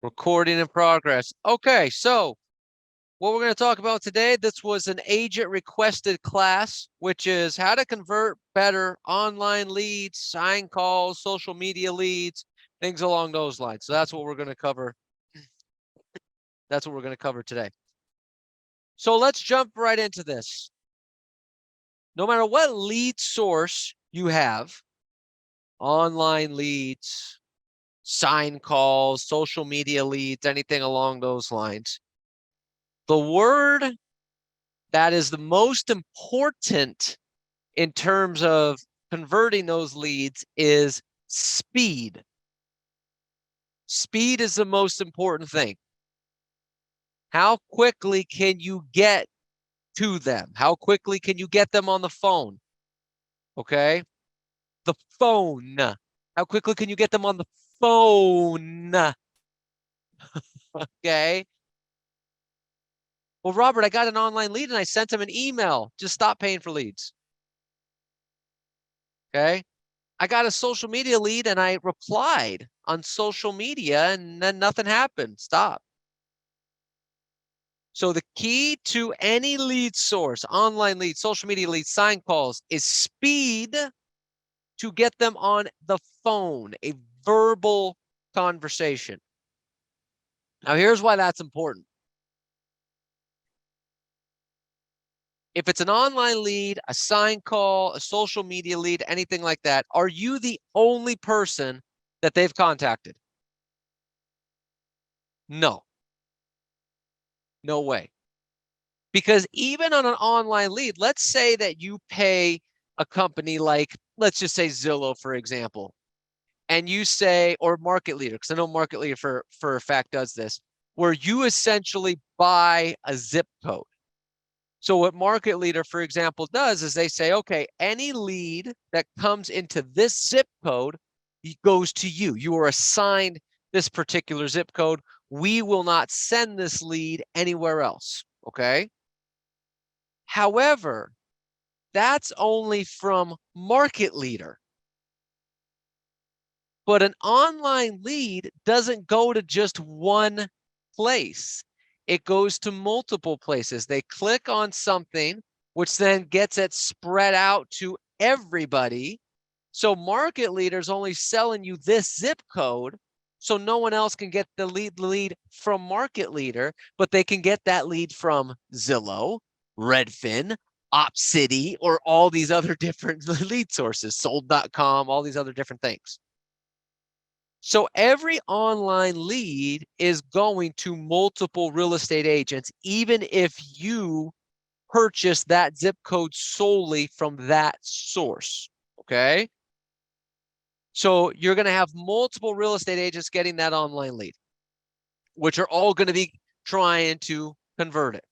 Recording in progress. Okay, so what we're going to talk about today, this was an agent requested class, which is how to convert better online leads, sign calls, social media leads, things along those lines. So that's what we're going to cover. That's what we're going to cover today. So let's jump right into this. No matter what lead source you have, online leads, sign calls, social media leads, anything along those lines, the word that is the most important in terms of converting those leads is speed. Speed is the most important thing. How quickly can you get to them? How quickly can you get them on the phone? Okay? The phone. How quickly can you get them on the phone? Okay? Well, Robert, I got an online lead and I sent him an email. Just stop paying for leads. Okay? I got a social media lead and I replied on social media and then nothing happened. Stop. So the key to any lead source, online leads, social media leads, sign calls, is speed to get them on the phone, a verbal conversation. Now, here's why that's important. If it's an online lead, a sign call, a social media lead, anything like that, are you the only person that they've contacted? No. No way. Because even on an online lead, let's say that you pay a company like, let's just say Zillow, for example, and you say, or Market Leader, because I know Market Leader for a fact does this, where you essentially buy a zip code. So what Market Leader, for example, does is they say, okay, any lead that comes into this zip code goes to you. You are assigned this particular zip code. We will not send this lead anywhere else, okay? However, that's only from Market Leader. But an online lead doesn't go to just one place. It goes to multiple places. They click on something, which then gets it spread out to everybody. So Market Leader's only selling you this zip code, so no one else can get the lead from Market Leader, but they can get that lead from Zillow, Redfin, OpCity, or all these other different lead sources, sold.com, all these other different things. So every online lead is going to multiple real estate agents, even if you purchase that zip code solely from that source, okay? So you're going to have multiple real estate agents getting that online lead, which are all going to be trying to convert it.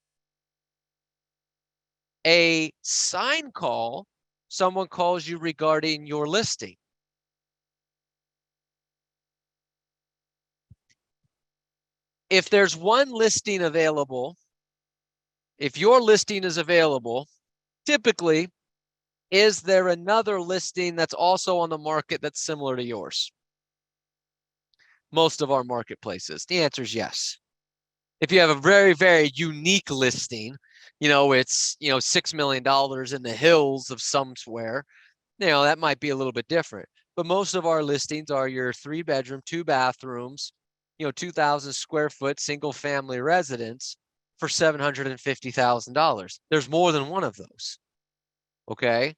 A sign call, someone calls you regarding your listing. If there's one listing available, if your listing is available, typically, is there another listing that's also on the market that's similar to yours? Most of our marketplaces, the answer is yes. If you have a very, very unique listing, it's, $6 million in the hills of somewhere, that might be a little bit different. But most of our listings are your 3-bedroom, 2 bathrooms, 2,000 square foot single family residence for $750,000. There's more than one of those. Okay.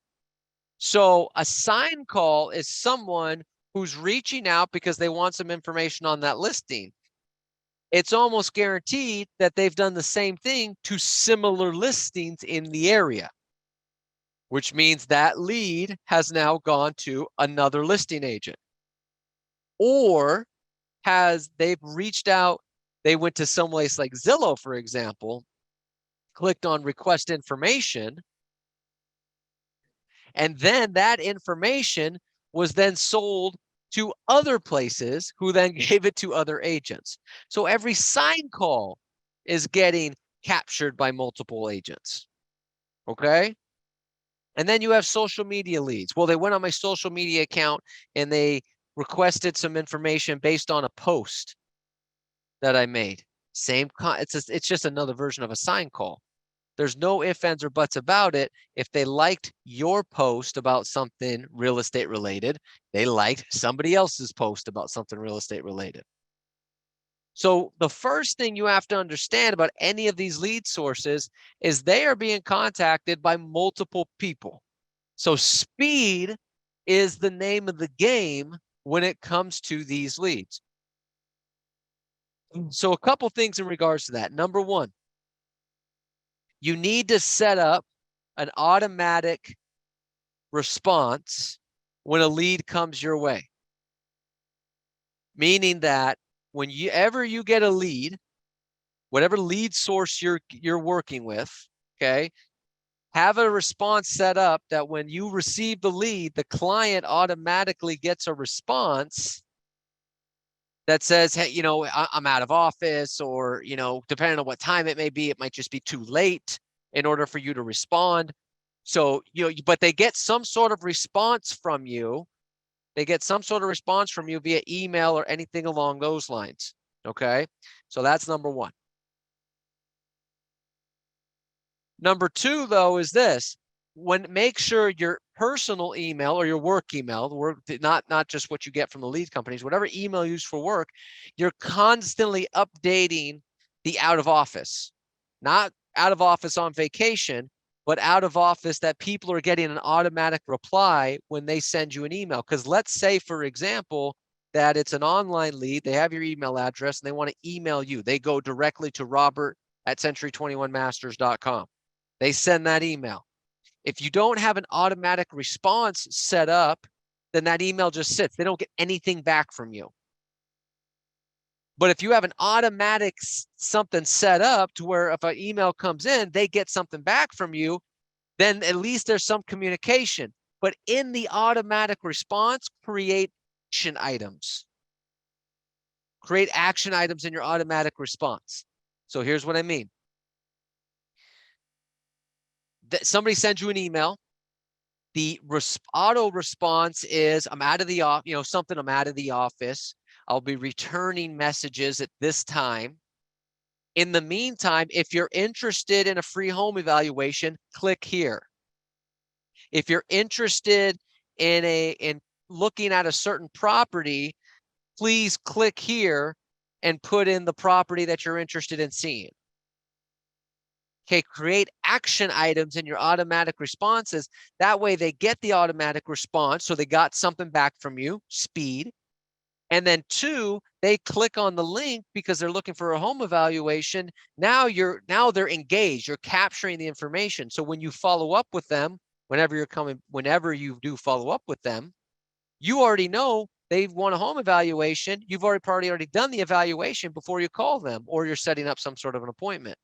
So a sign call is someone who's reaching out because they want some information on that listing. It's almost guaranteed that they've done the same thing to similar listings in the area, which means that lead has now gone to another listing agent. Or they've reached out, they went to someplace like Zillow, for example, clicked on request information, and then that information was then sold to other places who then gave it to other agents. So every sign call is getting captured by multiple agents. Okay? And then you have social media leads. Well, they went on my social media account and they requested some information based on a post that I made. It's just another version of a sign call. There's no ifs, ands, or buts about it. If they liked your post about something real estate related, they liked somebody else's post about something real estate related. So the first thing you have to understand about any of these lead sources is they are being contacted by multiple people. So speed is the name of the game when it comes to these leads. So a couple things in regards to that. Number one, you need to set up an automatic response when a lead comes your way. Meaning that whenever you get a lead, whatever lead source you're working with, okay, have a response set up that when you receive the lead, the client automatically gets a response that says, hey, I'm out of office, or, depending on what time it may be, it might just be too late in order for you to respond. So, but they get some sort of response from you. They get some sort of response from you via email or anything along those lines. Okay. So that's number one. Number two, though, is this: make sure your personal email or your work email, not just what you get from the lead companies, whatever email you use for work, you're constantly updating the out of office, not out of office on vacation, but out of office that people are getting an automatic reply when they send you an email. Because let's say, for example, that it's an online lead, they have your email address and they want to email you. They go directly to robert@century21masters.com. They send that email. If you don't have an automatic response set up, then that email just sits. They don't get anything back from you. But if you have an automatic something set up to where if an email comes in, they get something back from you, then at least there's some communication. But in the automatic response, create action items. Create action items in your automatic response. So here's what I mean. Somebody sends you an email. The auto response is, I'm out of the office, I'm out of the office. I'll be returning messages at this time. In the meantime, if you're interested in a free home evaluation, click here. If you're interested in looking at a certain property, please click here and put in the property that you're interested in seeing. Okay, create action items in your automatic responses. That way they get the automatic response. So they got something back from you, speed. And then two, they click on the link because they're looking for a home evaluation. Now they're engaged. You're capturing the information. So when you follow up with them, whenever you do follow up with them, you already know they want a home evaluation. You've already done the evaluation before you call them, or you're setting up some sort of an appointment.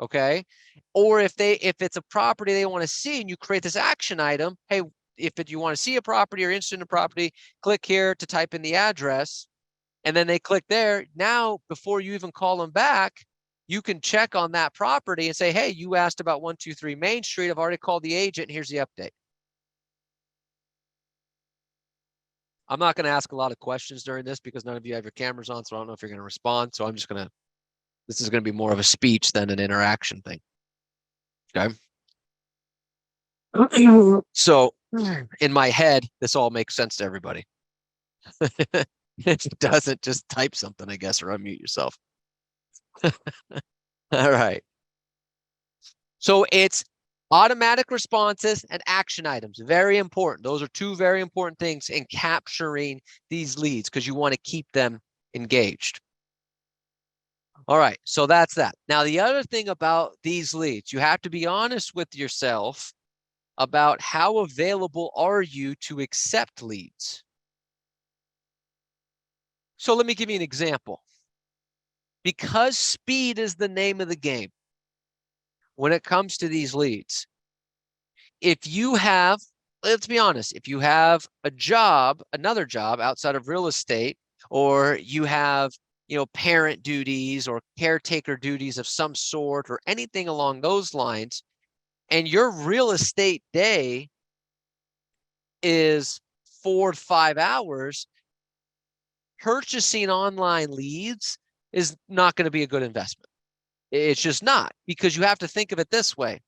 Okay. Or if it's a property they want to see and you create this action item, hey, if you want to see a property or interested in a property, click here to type in the address. And then they click there. Now, before you even call them back, you can check on that property and say, hey, you asked about 123 Main Street. I've already called the agent and here's the update. I'm not going to ask a lot of questions during this because none of you have your cameras on, so I don't know if you're going to respond. So this is going to be more of a speech than an interaction thing. Okay. So in my head, this all makes sense to everybody. If it doesn't, just type something, I guess, or unmute yourself. All right. So it's automatic responses and action items. Very important. Those are two very important things in capturing these leads because you want to keep them engaged. All right. So that's that. Now, the other thing about these leads, you have to be honest with yourself about how available are you to accept leads. So let me give you an example. Because speed is the name of the game when it comes to these leads, if you have, let's be honest, if you have another job outside of real estate, or you have, parent duties or caretaker duties of some sort or anything along those lines, and your real estate day is 4 to 5 hours, purchasing online leads is not going to be a good investment. It's just not, because you have to think of it this way.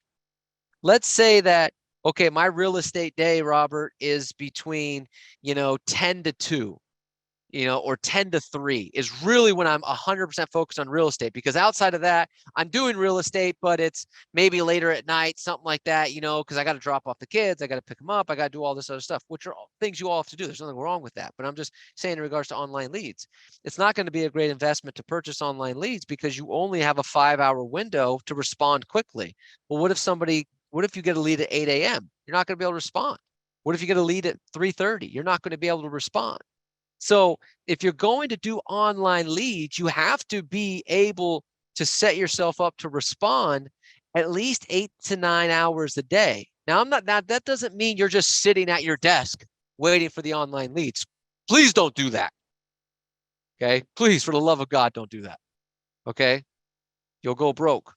Let's say that, okay, my real estate day, Robert, is between, 10 to 2. Or 10 to 3 is really when I'm 100% focused on real estate, because outside of that, I'm doing real estate, but it's maybe later at night, something like that, because I got to drop off the kids. I got to pick them up. I got to do all this other stuff, which are all things you all have to do. There's nothing wrong with that. But I'm just saying in regards to online leads, it's not going to be a great investment to purchase online leads because you only have a 5-hour window to respond quickly. Well, what if you get a lead at 8 a.m.? You're not going to be able to respond. What if you get a lead at 3:30? You're not going to be able to respond. So if you're going to do online leads, you have to be able to set yourself up to respond at least 8 to 9 hours a day. Now, that doesn't mean you're just sitting at your desk waiting for the online leads. Please don't do that. Okay. Please, for the love of God, don't do that. Okay. You'll go broke.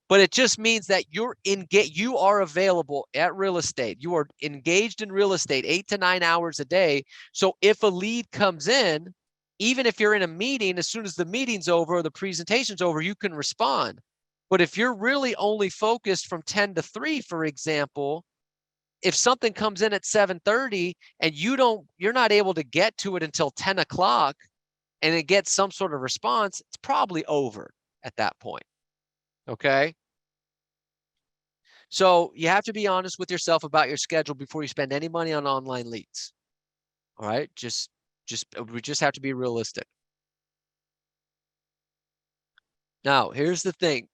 But it just means that you are available at real estate. You are engaged in real estate 8 to 9 hours a day. So if a lead comes in, even if you're in a meeting, as soon as the meeting's over or the presentation's over, you can respond. But if you're really only focused from 10 to 3, for example, if something comes in at 7:30 and you're not able to get to it until 10 o'clock and it gets some sort of response, it's probably over at that point. Okay. So you have to be honest with yourself about your schedule before you spend any money on online leads. All right. We just have to be realistic. Now, here's the thing.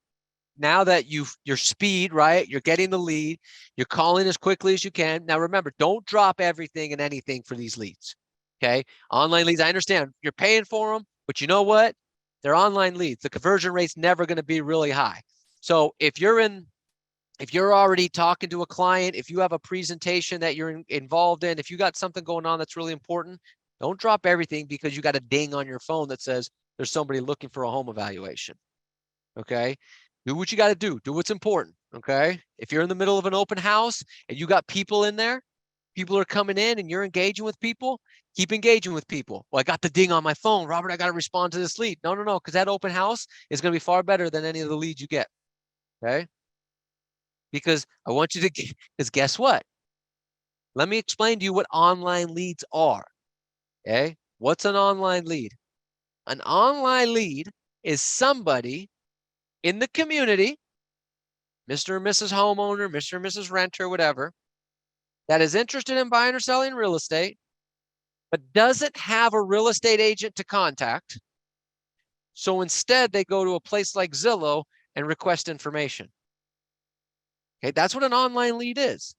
Now that your speed, right? You're getting the lead, you're calling as quickly as you can. Now, remember, don't drop everything and anything for these leads. Okay. Online leads, I understand you're paying for them, but you know what? They're online leads. The conversion rate's never going to be really high. So if you're already talking to a client, if you have a presentation that you're involved in, if you got something going on that's really important, don't drop everything because you got a ding on your phone that says there's somebody looking for a home evaluation. Okay. Do what you got to do. Do what's important. Okay. If you're in the middle of an open house and you got people in there, people are coming in and you're engaging with people, keep engaging with people. Well, I got the ding on my phone. Robert, I got to respond to this lead. No. Because that open house is going to be far better than any of the leads you get. Okay. Because I want you to, because guess what? Let me explain to you what online leads are. Okay. What's an online lead? An online lead is somebody in the community, Mr. and Mrs. Homeowner, Mr. and Mrs. Renter, whatever, that is interested in buying or selling real estate, but doesn't have a real estate agent to contact. So instead, they go to a place like Zillow and request information. Okay. That's what an online lead is.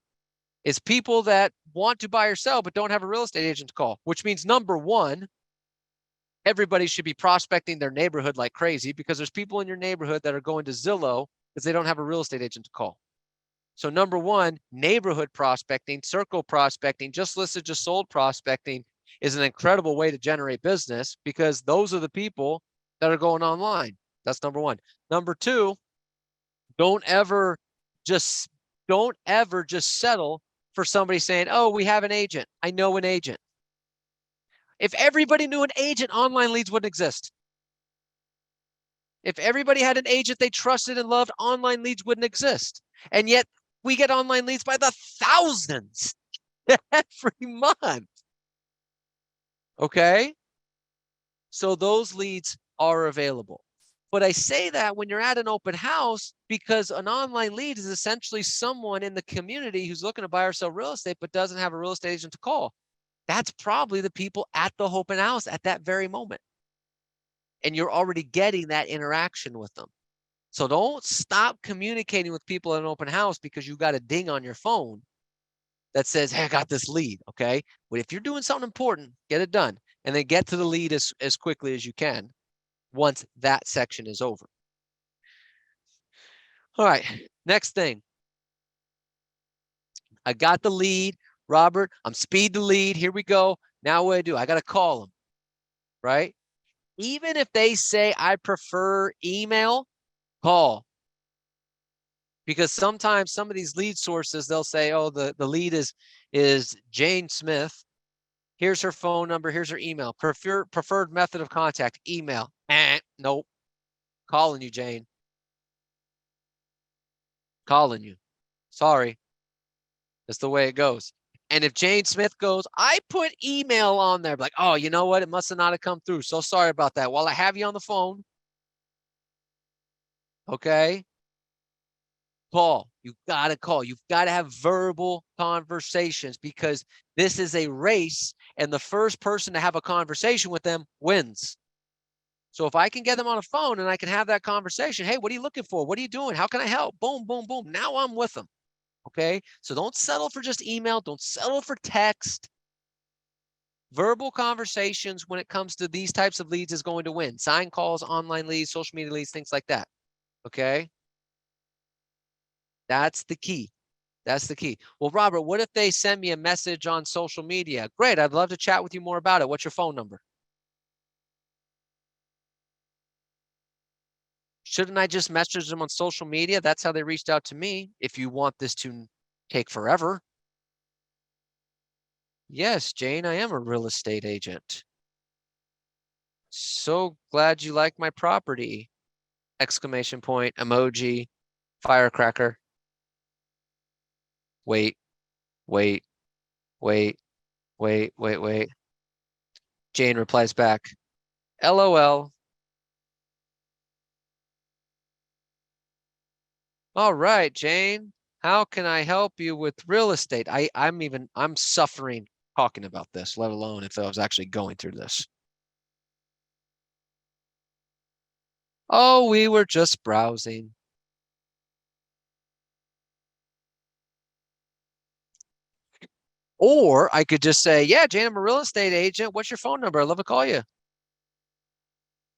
Is people that want to buy or sell but don't have a real estate agent to call, which means number one, everybody should be prospecting their neighborhood like crazy because there's people in your neighborhood that are going to Zillow because they don't have a real estate agent to call. So number one, neighborhood prospecting, circle prospecting, just listed, just sold prospecting is an incredible way to generate business because those are the people that are going online. That's number one. Number two, don't ever just settle for somebody saying, oh, we have an agent. I know an agent. If everybody knew an agent, online leads wouldn't exist. If everybody had an agent they trusted and loved, online leads wouldn't exist. And yet we get online leads by the thousands every month. Okay. So those leads are available. But I say that when you're at an open house because an online lead is essentially someone in the community who's looking to buy or sell real estate but doesn't have a real estate agent to call. That's probably the people at the open house at that very moment. And you're already getting that interaction with them. So don't stop communicating with people at an open house because you got a ding on your phone that says, hey, I got this lead. Okay. But if you're doing something important, get it done. And then get to the lead as quickly as you can once that section is over. All right. Next thing. I got the lead. Robert, I'm speed the lead. Here we go. Now what do? I got to call them. Right. Even if they say I prefer email, call. Because sometimes some of these lead sources, they'll say, oh, the lead is Jane Smith. Here's her phone number. Here's her email. Preferred method of contact, email. Nope. Calling you, Jane. Calling you. Sorry. That's the way it goes. And if Jane Smith goes, I put email on there, like, oh, you know what? It must have not have come through. So sorry about that. While I have you on the phone, okay, call. You've got to call. You've got to have verbal conversations because this is a race and the first person to have a conversation with them wins. So if I can get them on a phone and I can have that conversation, hey, what are you looking for? What are you doing? How can I help? Boom, boom, boom. Now I'm with them. Okay. So don't settle for just email. Don't settle for text. Verbal conversations when it comes to these types of leads is going to win. Sign calls, online leads, social media leads, things like that. Okay. That's the key. That's the key. Well, Robert, what if they send me a message on social media? Great. I'd love to chat with you more about it. What's your phone number? Shouldn't I just message them on social media? That's how they reached out to me. If you want this to take forever. Yes, Jane, I am a real estate agent. So glad you like my property. Exclamation point, emoji, firecracker. Wait, wait, wait, wait. Jane replies back, LOL. All right, Jane, how can I help you with real estate? I'm suffering talking about this, let alone if I was actually going through this. Oh, we were just browsing. Or I could just say, yeah, Jane, I'm a real estate agent. What's your phone number? I'd love to call you.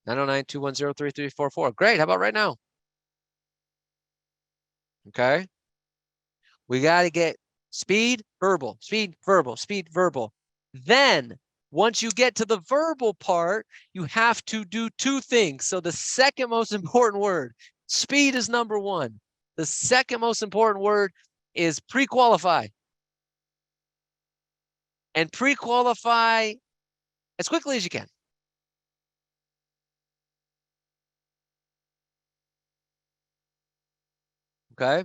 909-210-3344. Great. How about right now? Okay. We got to get speed, verbal, speed, verbal, speed, verbal. Then once you get to the verbal part, you have to do two things. So the second most important word, speed is number one. The second most important word is pre-qualify. And pre-qualify as quickly as you can. Okay.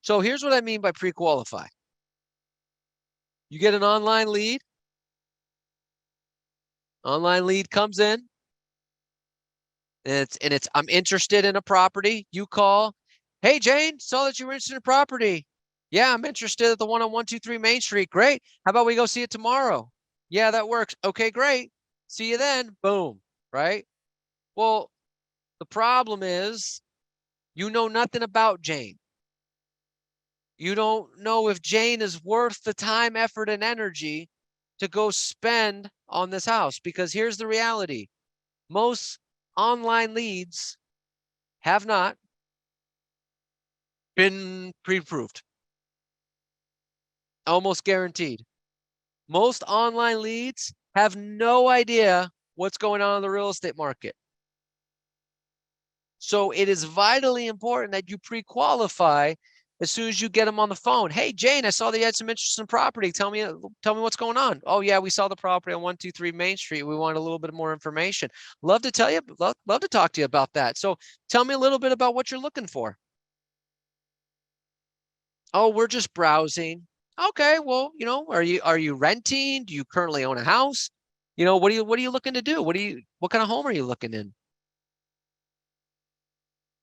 So here's what I mean by pre-qualify. You get an online lead. Online lead comes in. And it's I'm interested in a property. You call. Hey Jane, saw that you were interested in a property. Yeah, I'm interested at the one on 123 Main Street. Great. How about we go see it tomorrow? Yeah, that works. Okay, great. See you then. Boom. Right? Well, the problem is you know nothing about Jane. You don't know if Jane is worth the time, effort, and energy to go spend on this house. Because here's the reality. Most online leads have not been pre-approved. Almost guaranteed. Most online leads have no idea what's going on in the real estate market. So it is vitally important that you pre-qualify as soon as you get them on the phone. Hey, Jane, I saw that you had some interest in property. Tell me what's going on. Oh yeah, we saw the property on 123 Main Street. We want a little bit more information. Love to tell you, love to talk to you about that. So tell me a little bit about what you're looking for. Oh, we're just browsing. Okay, well, are you renting? Do you currently own a house? What are you looking to do? What kind of home are you looking in?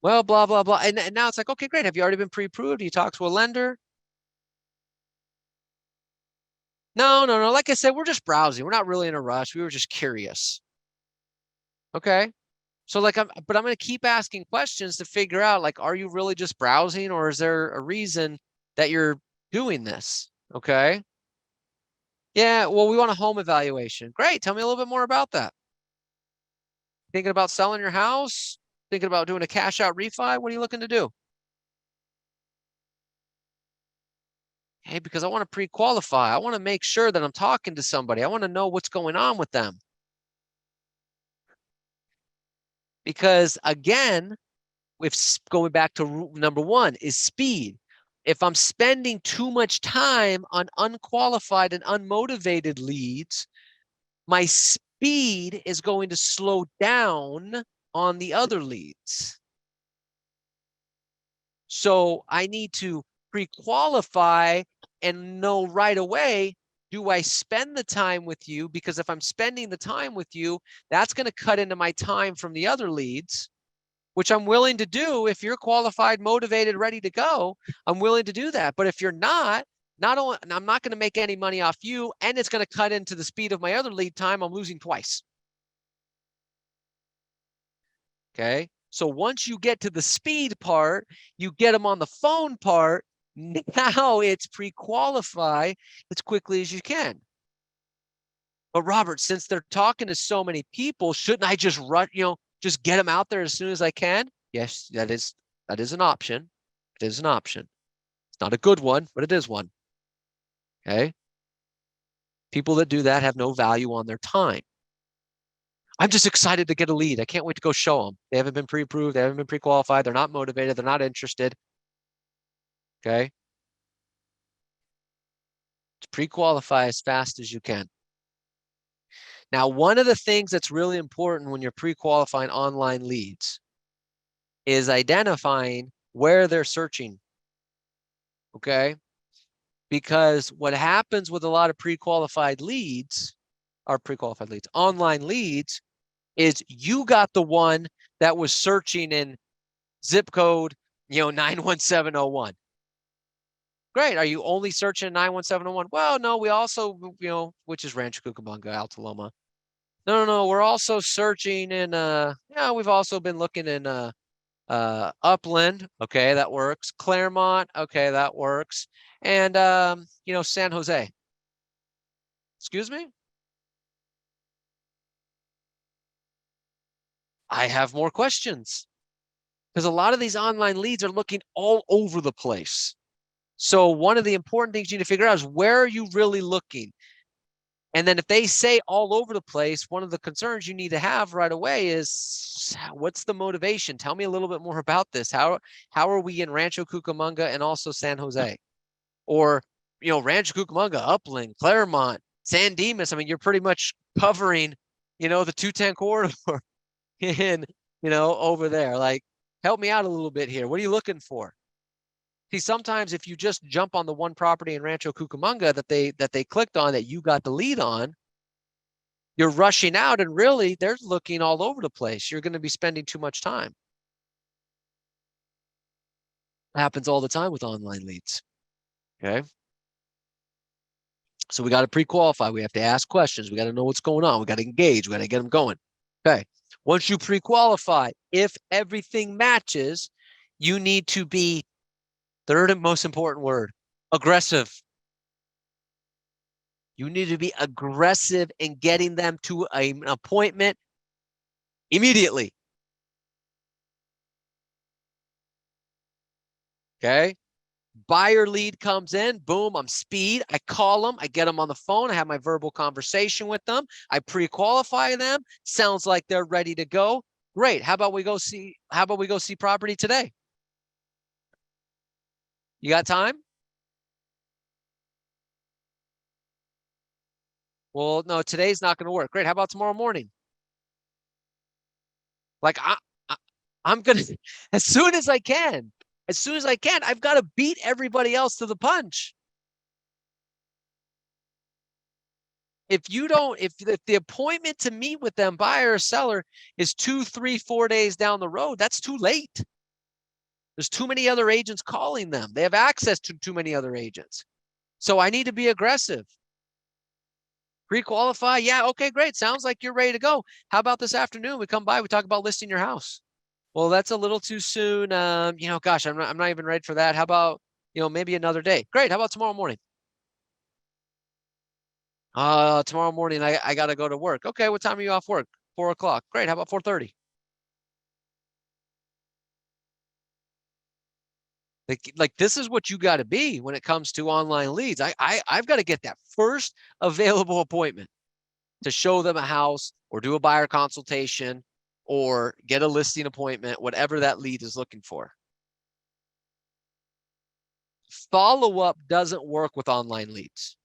Well, blah, blah, blah. And now it's like, okay, great. Have you already been pre-approved? You talked to a lender? No, no, no. Like I said, we're just browsing. We're not really in a rush. We were just curious. Okay. So but I'm going to keep asking questions to figure out, like, are you really just browsing or is there a reason that you're doing this? Okay. Yeah. Well, we want a home evaluation. Great. Tell me a little bit more about that. Thinking about selling your house? Thinking about doing a cash out refi? What are you looking to do? Hey, because I want to pre-qualify. I want to make sure that I'm talking to somebody. I want to know what's going on with them. Because again, going back to number one is speed. If I'm spending too much time on unqualified and unmotivated leads, my speed is going to slow down on the other leads. So I need to pre-qualify and know right away, do I spend the time with you? Because if I'm spending the time with you, that's going to cut into my time from the other leads, which I'm willing to do. If you're qualified, motivated, ready to go, I'm willing to do that. But if you're not only, I'm not going to make any money off you, and it's going to cut into the speed of my other lead time. I'm losing twice. Okay. So once you get to the speed part, you get them on the phone part. Now it's pre-qualify as quickly as you can. But Robert, since they're talking to so many people, shouldn't I just run, just get them out there as soon as I can? Yes, that is an option. It is an option. It's not a good one, but it is one. Okay. People that do that have no value on their time. I'm just excited to get a lead. I can't wait to go show them. They haven't been pre-approved. They haven't been pre-qualified. They're not motivated. They're not interested. Okay. To pre-qualify as fast as you can. Now, one of the things that's really important when you're pre-qualifying online leads is identifying where they're searching. Okay. Because what happens with a lot of pre-qualified leads, online leads, is you got the one that was searching in zip code, 91701. Great. Are you only searching 91701? Well, no, we also, which is Rancho Cucamonga, Alta Loma. No. We're also searching in, we've also been looking in Upland. Okay, that works. Claremont. Okay, that works. And, San Jose. Excuse me? I have more questions because a lot of these online leads are looking all over the place. So one of the important things you need to figure out is, where are you really looking? And then if they say all over the place, one of the concerns you need to have right away is, what's the motivation? Tell me a little bit more about this. How are we in Rancho Cucamonga and also San Jose? Or, Rancho Cucamonga, Upland, Claremont, San Dimas. I mean, you're pretty much covering, the 210 corridor in, over there. Like, help me out a little bit here. What are you looking for? See, sometimes if you just jump on the one property in Rancho Cucamonga that they clicked on, that you got the lead on, you're rushing out, and really they're looking all over the place. You're going to be spending too much time. It happens all the time with online leads. Okay. So we got to pre-qualify. We have to ask questions. We got to know what's going on. We got to engage. We got to get them going. Okay. Once you pre-qualify, if everything matches, you need to be, third and most important word, aggressive. You need to be aggressive in getting them to an appointment immediately. Okay. Buyer lead comes in, boom, I'm speed. I call them, I get them on the phone, I have my verbal conversation with them, I pre-qualify them. Sounds like they're ready to go. Great. How about we go see property today? You got time? Well, no, today's not going to work. Great. How about tomorrow morning? Like, I'm going to, as soon as I can, I've got to beat everybody else to the punch. If the appointment to meet with them, buyer or seller, is 2, 3, 4 days down the road, that's too late. There's too many other agents calling them. They have access to too many other agents. So I need to be aggressive. Pre-qualify. Yeah. Okay, great. Sounds like you're ready to go. How about this afternoon? We come by, we talk about listing your house. Well, that's a little too soon. Gosh, I'm not even ready for that. How about, maybe another day? Great. How about tomorrow morning? Tomorrow morning I gotta go to work. Okay, what time are you off work? 4:00. Great. How about 4:30? Like this is what you got to be when it comes to online leads. I've got to get that first available appointment to show them a house or do a buyer consultation. or get a listing appointment, whatever that lead is looking for. Follow-up doesn't work with online leads,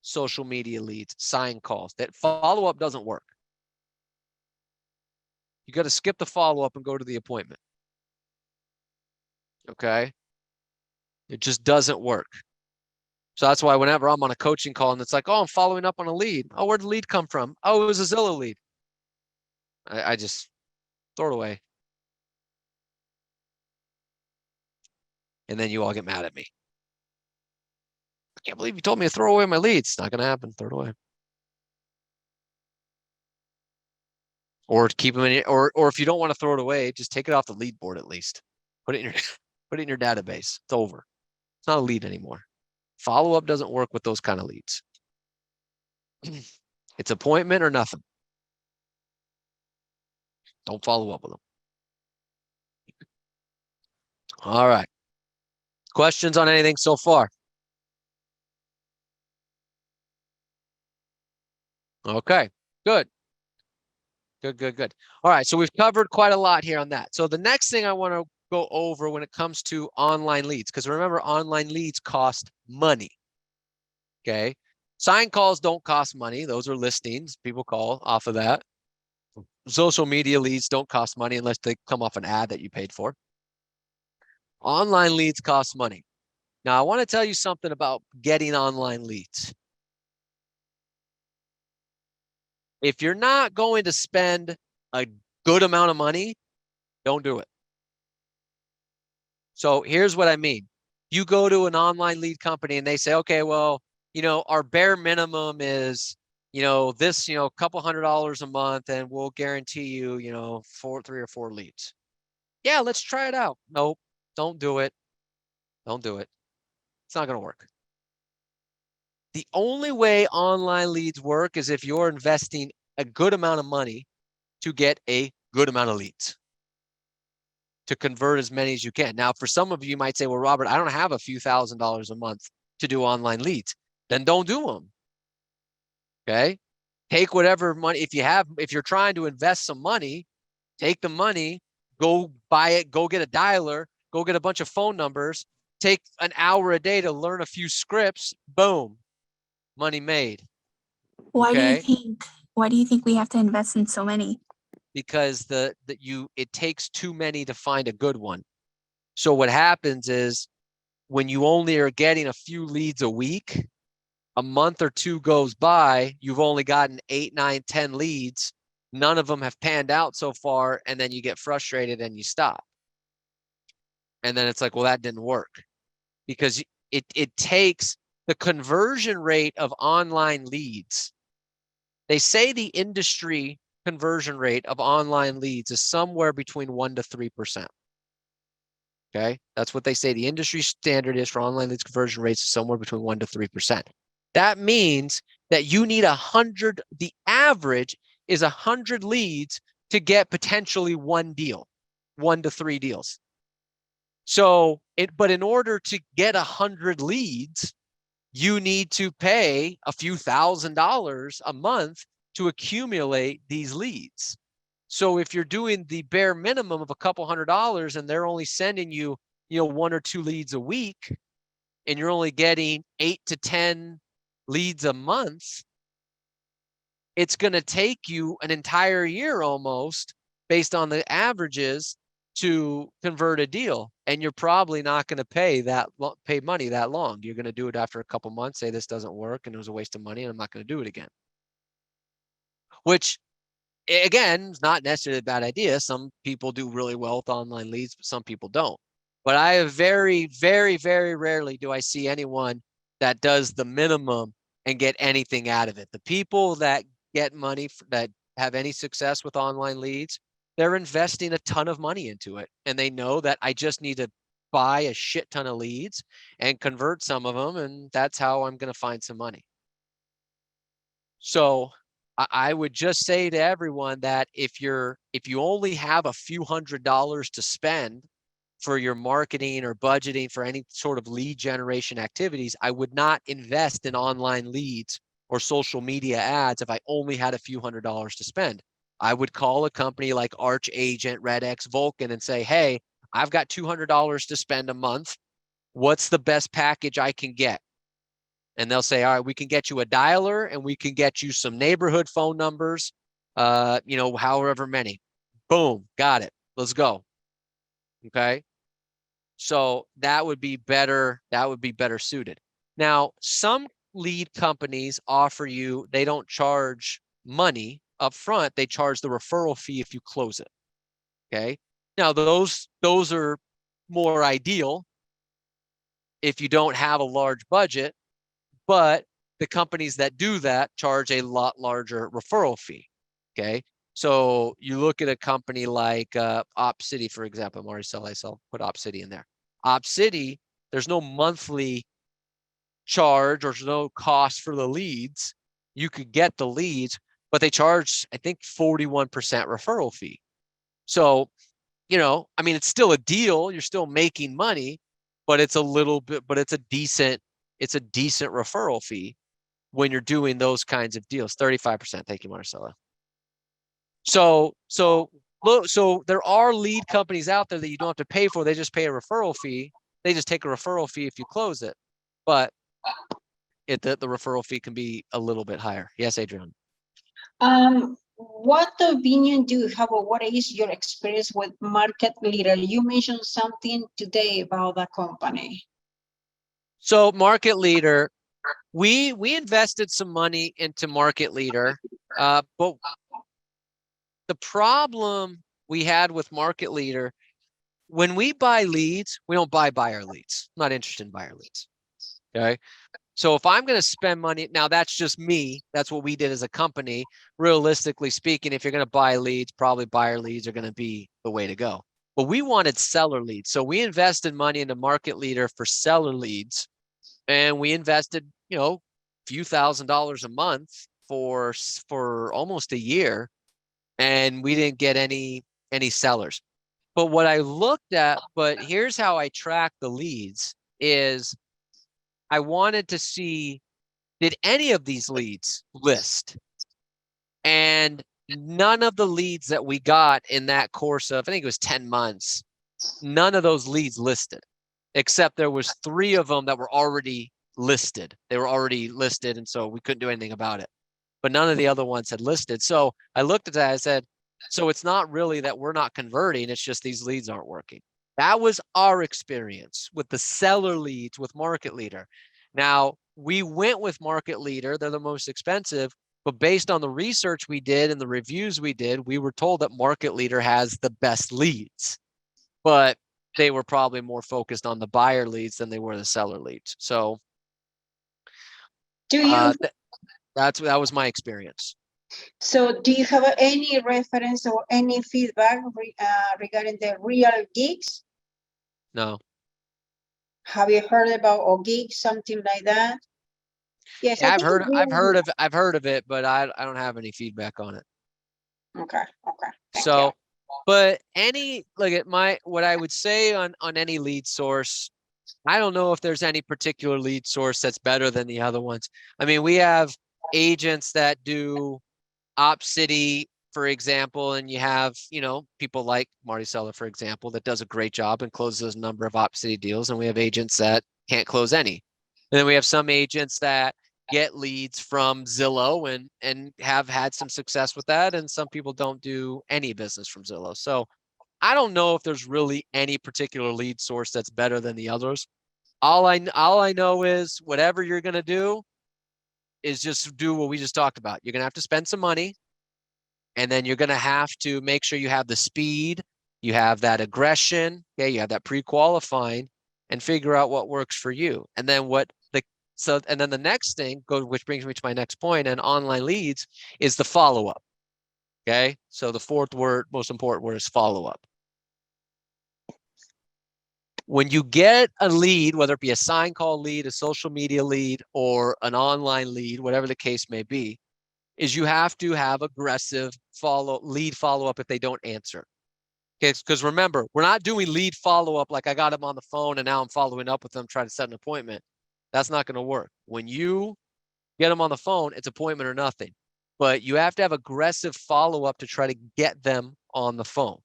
social media leads, sign calls. That follow-up doesn't work. You got to skip the follow-up and go to the appointment. Okay? It just doesn't work. So that's why whenever I'm on a coaching call and it's like, oh, I'm following up on a lead. Oh, where'd the lead come from? Oh, it was a Zillow lead. I just throw it away. And then you all get mad at me. I can't believe you told me to throw away my leads. It's not going to happen. Throw it away. Or keep them in, or if you don't want to throw it away, just take it off the lead board at least. Put it in your put it in your database. It's over. It's not a lead anymore. Follow-up doesn't work with those kind of leads. It's appointment or nothing. Don't follow up with them. All right. Questions on anything so far? Okay, good. Good. All right, so we've covered quite a lot here on that. So the next thing I want to go over when it comes to online leads, because remember, online leads cost money. Okay. Sign calls don't cost money. Those are listings. People call off of that. Social media leads don't cost money unless they come off an ad that you paid for. Online leads cost money. Now, I want to tell you something about getting online leads. If you're not going to spend a good amount of money, don't do it. So here's what I mean. You go to an online lead company and they say, okay, well, our bare minimum is, this, a couple $100 a month and we'll guarantee you, 3 or 4 leads. Yeah, let's try it out. Nope, don't do it. Don't do it. It's not going to work. The only way online leads work is if you're investing a good amount of money to get a good amount of leads, to convert as many as you can. Now, for some of you might say, well, Robert, I don't have a few $1,000s a month to do online leads. Then don't do them. Okay. Take whatever money, if you're trying to invest some money, take the money, go buy it, go get a dialer, go get a bunch of phone numbers, take an hour a day to learn a few scripts, boom, money made. Why do you Okay. think we have to invest in so many? Because it takes too many to find a good one. So what happens is when you only are getting a few leads a week, a month or two goes by, you've only gotten 8, 9, 10 leads. None of them have panned out so far. And then you get frustrated and you stop. And then it's like, well, that didn't work, because it takes the conversion rate of online leads. They say the industry conversion rate of online leads is somewhere between 1% to 3%. Okay. That's what they say. The industry standard is for online leads conversion rates is somewhere between 1% to 3%. That means that you need 100, the average is 100 leads to get potentially one deal, 1 to 3 deals. So but in order to get 100 leads, you need to pay a few $1,000s a month to accumulate these leads. So if you're doing the bare minimum of a couple $100s and they're only sending you, 1 or 2 leads a week, and you're only getting 8 to 10 leads a month, it's going to take you an entire year almost, based on the averages, to convert a deal. And you're probably not going to pay money that long. You're going to do it after a couple months, say this doesn't work and it was a waste of money and I'm not going to do it again. Which, again, is not necessarily a bad idea. Some people do really well with online leads, but some people don't. But I have very, very, very rarely do I see anyone that does the minimum and get anything out of it. The people that get money, that have any success with online leads, they're investing a ton of money into it. And they know that I just need to buy a shit ton of leads and convert some of them. And that's how I'm going to find some money. So I would just say to everyone that if you only have a few $100s to spend for your marketing or budgeting for any sort of lead generation activities, I would not invest in online leads or social media ads if I only had a few $100s to spend. I would call a company like Arch Agent, RedX, Vulcan, and say, hey, I've got $200 to spend a month. What's the best package I can get? And they'll say, all right, we can get you a dialer and we can get you some neighborhood phone numbers, however many. Boom, got it. Let's go. Okay. So that would be better. That would be better suited. Now, some lead companies offer you, they don't charge money up front. They charge the referral fee if you close it. Okay. Now those are more ideal if you don't have a large budget, but the companies that do that charge a lot larger referral fee. Okay. So you look at a company like OpCity, for example, Maricel, I'll put OpCity in there. OpCity, there's no monthly charge or there's no cost for the leads. You could get the leads, but they charge, I think, 41% referral fee. So, it's still a deal. You're still making money, but it's a decent referral fee when you're doing those kinds of deals. 35%. Thank you, Marcella. So there are lead companies out there that you don't have to pay for. They just pay a referral fee. They just take a referral fee if you close it, but the referral fee can be a little bit higher. Yes, Adrian. What opinion do you have, or what is your experience with Market Leader? You mentioned something today about the company. So Market Leader, we invested some money into Market Leader, but the problem we had with Market Leader, when we buy leads, we don't buy buyer leads. I'm not interested in buyer leads. Okay. So if I'm going to spend money, now that's just me. That's what we did as a company. Realistically speaking, if you're going to buy leads, probably buyer leads are going to be the way to go. But we wanted seller leads. So we invested money into Market Leader for seller leads. And we invested, a few $1,000s a month for almost a year. And we didn't get any sellers. But what I looked at, but here's how I track the leads is I wanted to see, did any of these leads list? And none of the leads that we got in that course of, I think it was 10 months, none of those leads listed, except there was 3 of them that were already listed. They were already listed, and so we couldn't do anything about it. But none of the other ones had listed. So I looked at that, I said, so it's not really that we're not converting, it's just these leads aren't working. That was our experience with the seller leads with Market Leader. Now, we went with Market Leader. They're the most expensive, but based on the research we did and the reviews we did, we were told that Market Leader has the best leads, but they were probably more focused on the buyer leads than they were the seller leads. So do you that was my experience. So do you have any reference or any feedback regarding the Real Geeks? No. Have you heard about OGeek, something like that? Yes, yeah, I've heard of it, but I don't have any feedback on it. Okay. Thank so you. But what I would say on any lead source, I don't know if there's any particular lead source that's better than the other ones. I mean, we have agents that do OpCity, for example, and you have, people like Maricela, for example, that does a great job and closes a number of OpCity deals. And we have agents that can't close any. And then we have some agents that get leads from Zillow and have had some success with that. And some people don't do any business from Zillow. So I don't know if there's really any particular lead source that's better than the others. All I know is whatever you're going to do is just do what we just talked about. You're going to have to spend some money, and then you're going to have to make sure you have the speed, you have that aggression, you have that pre-qualifying, and figure out what works for you. And then then the next thing, which brings me to my next point, and online leads, is the follow-up. Okay, so the fourth word, most important word, is follow-up. When you get a lead, whether it be a sign call lead, a social media lead, or an online lead, whatever the case may be, is you have to have aggressive lead follow-up if they don't answer. Okay, because remember, we're not doing lead follow-up like I got them on the phone and now I'm following up with them, trying to set an appointment. That's not going to work. When you get them on the phone, it's appointment or nothing. but you have to have aggressive follow-up to try to get them on the phone.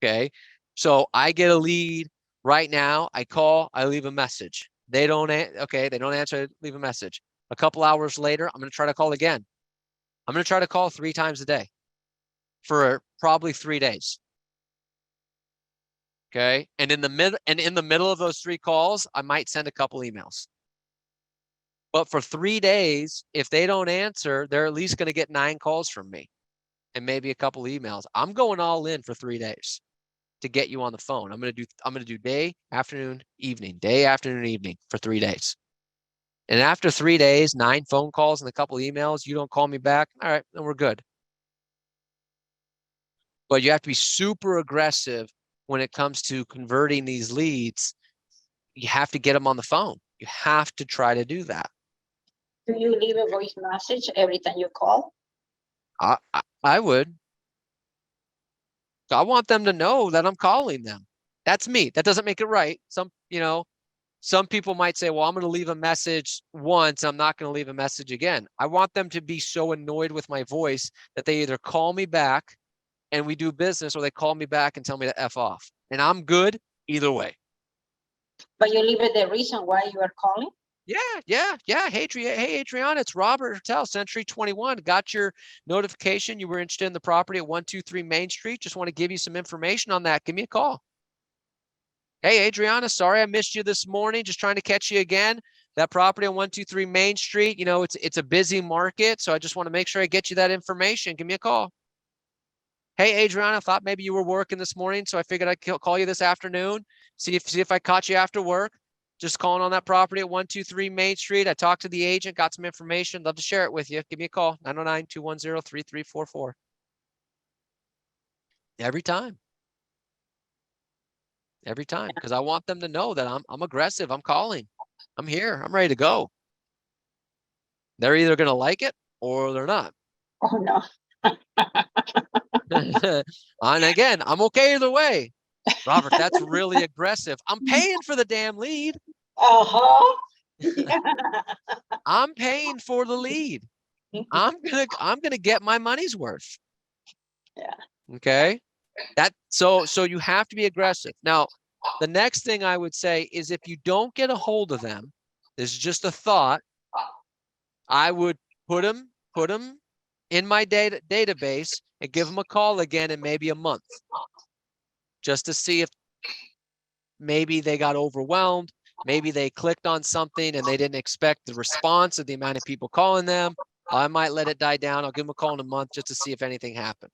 Okay. So I get a lead right now. I call, I leave a message. They don't, okay, they don't answer, I leave a message. A couple hours later, I'm going to try to call again. I'm going to try to call 3 times a day for probably 3 days. Okay. And in the middle of those 3 calls, I might send a couple emails. But for 3 days, if they don't answer, they're at least going to get 9 calls from me and maybe a couple emails. I'm going all in for 3 days to get you on the phone. I'm going to do day, afternoon, evening, day, afternoon, evening for 3 days. And after 3 days, 9 phone calls and a couple emails, you don't call me back. All right, then we're good. But you have to be super aggressive when it comes to converting these leads. You have to get them on the phone. You have to try to do that. Do you leave a voice message every time you call? I would. I want them to know that I'm calling them. That's me. That doesn't make it right. Some people might say, well, I'm going to leave a message once. I'm not going to leave a message again. I want them to be so annoyed with my voice that they either call me back and we do business, or they call me back and tell me to F off. And I'm good either way. But you leave it the reason why you are calling? Yeah. Hey, Adriana, it's Robert Hertel, Century 21. Got your notification. You were interested in the property at 123 Main Street. Just want to give you some information on that. Give me a call. Hey, Adriana, sorry I missed you this morning. Just trying to catch you again. That property on 123 Main Street, it's a busy market. So I just want to make sure I get you that information. Give me a call. Hey, Adriana, I thought maybe you were working this morning, so I figured I'd call you this afternoon. See if I caught you after work. Just calling on that property at 123 Main Street. I talked to the agent, got some information. Love to share it with you. Give me a call, 909-210-3344. Every time, because I want them to know that I'm aggressive. I'm calling. I'm here. I'm ready to go. They're either going to like it or they're not. Oh, no. And again, I'm okay either way. Robert, that's really aggressive. I'm paying for the damn lead. Uh-huh. I'm paying for the lead. I'm gonna get my money's worth. Yeah. Okay. So you have to be aggressive. Now, the next thing I would say is if you don't get a hold of them, this is just a thought, I would put them in my database and give them a call again in maybe a month, just to see if maybe they got overwhelmed. Maybe they clicked on something and they didn't expect the response of the amount of people calling them. I might let it die down. I'll give them a call in a month just to see if anything happened.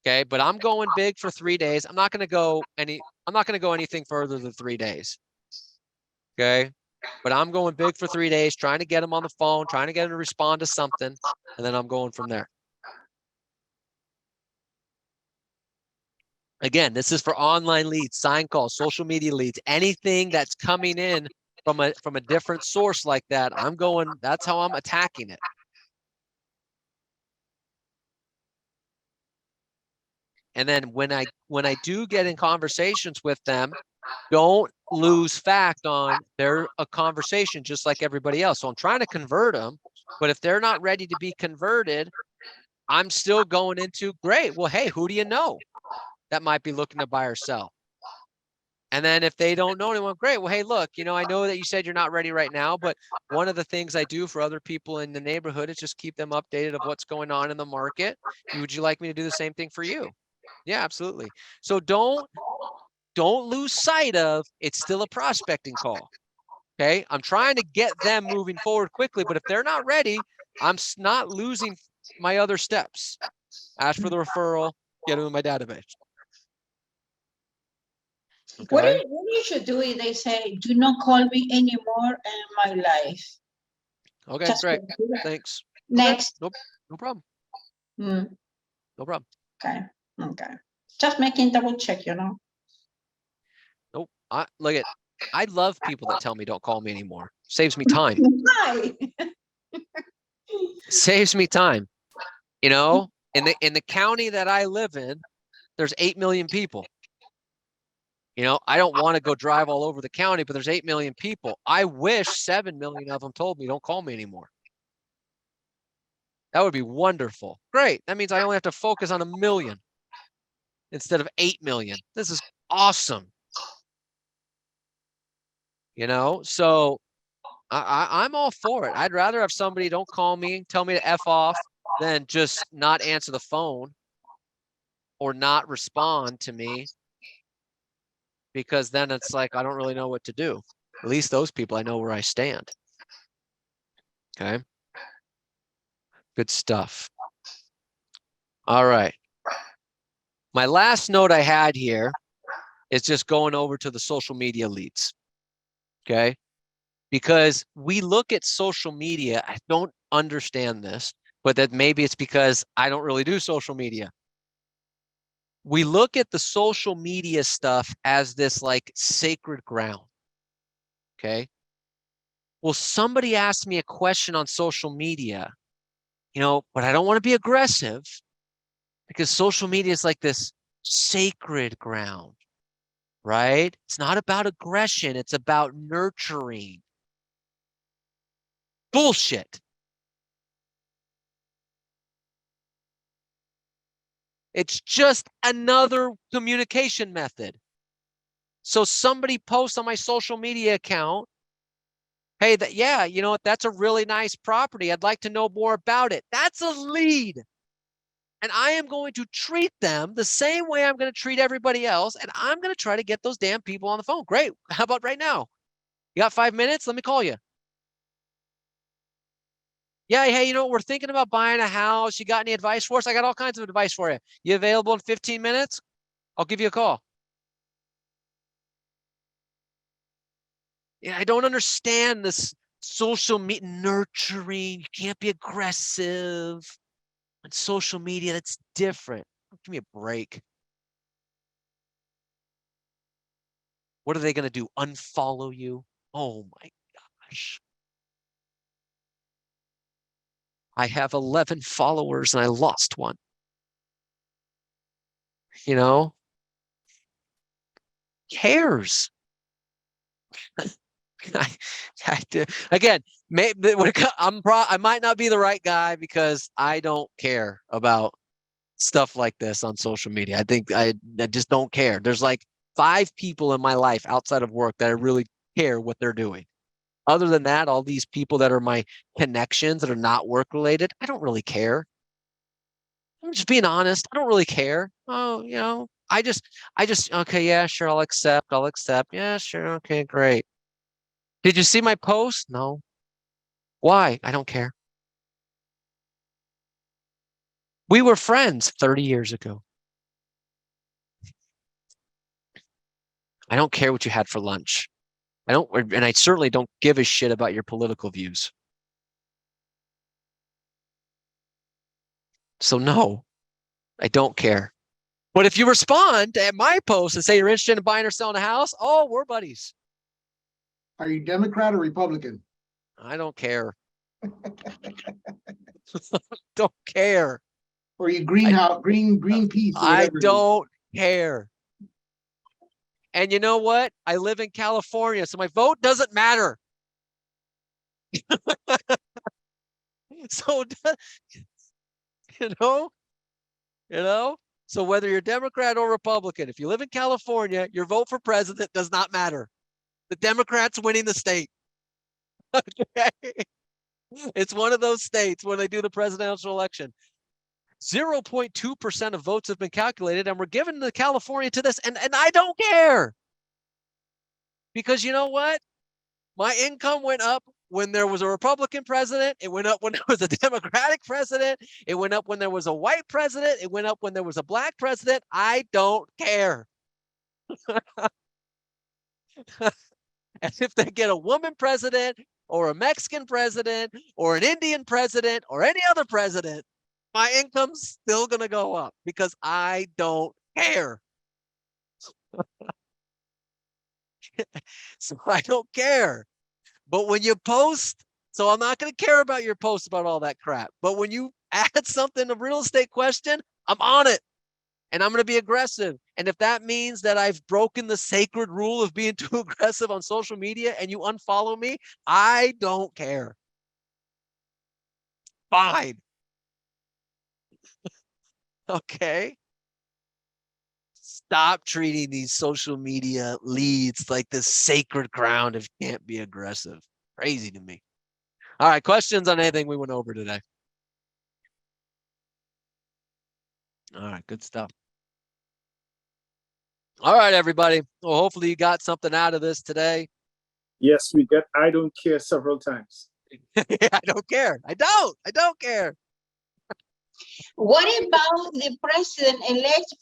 Okay, but I'm going big for 3 days. I'm not going to go anything further than 3 days. Okay, but I'm going big for 3 days, trying to get them on the phone, trying to get them to respond to something, and then I'm going from there. Again, this is for online leads, sign calls, social media leads, anything that's coming in from a different source like that. That's how I'm attacking it. And then when I do get in conversations with them, don't lose fact on they're a conversation just like everybody else. So I'm trying to convert them, but if they're not ready to be converted, I'm still going into, great. Well, hey, who do you know that might be looking to buy or sell? And then if they don't know anyone, great. Well, hey, look, I know that you said you're not ready right now, but one of the things I do for other people in the neighborhood is just keep them updated of what's going on in the market. Would you like me to do the same thing for you? Yeah, absolutely. So don't lose sight of it's still a prospecting call. Okay. I'm trying to get them moving forward quickly, but if they're not ready, I'm not losing my other steps. Ask for the referral, get them in my database. Okay. What you should do is they say, do not call me anymore in my life. Okay, Just great. do that. Thanks. Next. Okay. No problem. Mm, No problem. okay. Just making double check, Nope. I love people that tell me don't call me anymore. Saves me time. Why? Saves me time. In the county that I live in, there's 8 million people. You know, I don't want to go drive all over the county, but there's 8 million people. I wish 7 million of them told me, don't call me anymore. That would be wonderful. Great. That means I only have to focus on 1 million instead of 8 million. This is awesome. You know, so I'm all for it. I'd rather have somebody don't call me, tell me to F off than just not answer the phone or not respond to me, because then it's like, I don't really know what to do. At least those people, I know where I stand. Okay. Good stuff. All right. My last note I had here is just going over to the social media leads. Okay. Because we look at social media, I don't understand this, but that maybe it's because I don't really do social media. We look at the social media stuff as this like sacred ground. Okay. Well, somebody asked me a question on social media, you know, but I don't want to be aggressive because social media is like this sacred ground, right? It's not about aggression. It's about nurturing. Bullshit. It's just another communication method. So somebody posts on my social media account, hey, yeah, you know what? That's a really nice property. I'd like to know more about it. That's a lead. And I am going to treat them the same way I'm going to treat everybody else. And I'm going to try to get those damn people on the phone. Great. How about right now? You got 5 minutes? Let me call you. Yeah, hey, you know what? We're thinking about buying a house. You got any advice for us? I got all kinds of advice for you. You available in 15 minutes? I'll give you a call. Yeah, I don't understand this social media nurturing. You can't be aggressive. On social media, that's different. Give me a break. What are they going to do? Unfollow you? Oh my gosh. I have 11 followers and I lost one. You know? Cares. Again, maybe I might not be the right guy because I don't care about stuff like this on social media. I think I just don't care. There's like 5 people in my life outside of work that I really care what they're doing. Other than that, all these people that are my connections that are not work related, I don't really care. I'm just being honest. I don't really care. Oh, you know, I just, okay, yeah, sure, I'll accept. I'll accept. Yeah, sure. Okay, great. Did you see my post? No. Why? I don't care. We were friends 30 years ago. I don't care what you had for lunch. I don't, and I certainly don't give a shit about your political views. So no, I don't care. But if you respond at my post and say you're interested in buying or selling a house, oh, we're buddies. Are you Democrat or Republican? I don't care. Don't care. Or are you Greenpeace? Or I whatever it is? don't care. And you know what? I live in California, so my vote doesn't matter. So, you know, so whether you're Democrat or Republican, if you live in California, your vote for president does not matter. The Democrats winning the state. Okay? It's one of those states when they do the presidential election. 0.2% of votes have been calculated, and we're giving the California to this, and I don't care. Because you know what? My income went up when there was a Republican president. It went up when there was a Democratic president. It went up when there was a white president. It went up when there was a black president. I don't care. And if they get a woman president or a Mexican president or an Indian president or any other president, my income's still going to go up because I don't care. So I don't care. But when you post, so I'm not going to care about your post about all that crap. But when you add something, a real estate question, I'm on it. And I'm going to be aggressive. And if that means that I've broken the sacred rule of being too aggressive on social media and you unfollow me, I don't care. Fine. Okay. Stop treating these social media leads like this sacred ground if you can't be aggressive. Crazy to me. All right, questions on anything we went over today? All right, good stuff. All right, everybody. Well, hopefully you got something out of this today. Yes, we got I don't care several times. I don't care. I don't care. What about the president-elect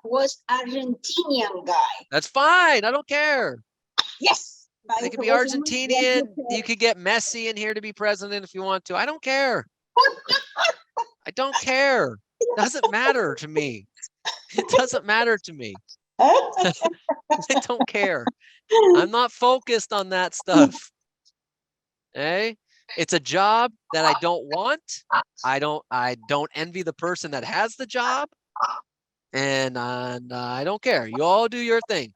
was Argentinian guy? That's fine. I don't care. Yes. They could be Argentinian. You could get Messi in here to be president if you want to. I don't care. I don't care. Doesn't matter to me. It doesn't matter to me. I don't care. I'm not focused on that stuff. Okay? It's a job that I don't want. I don't envy the person that has the job. And I don't care. You all do your thing.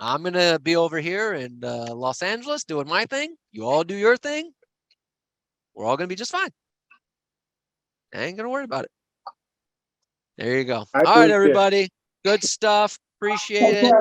I'm going to be over here in Los Angeles doing my thing. You all do your thing. We're all going to be just fine. I ain't going to worry about it. There you go. I All don't right, care. everybody. Good stuff. Appreciate it.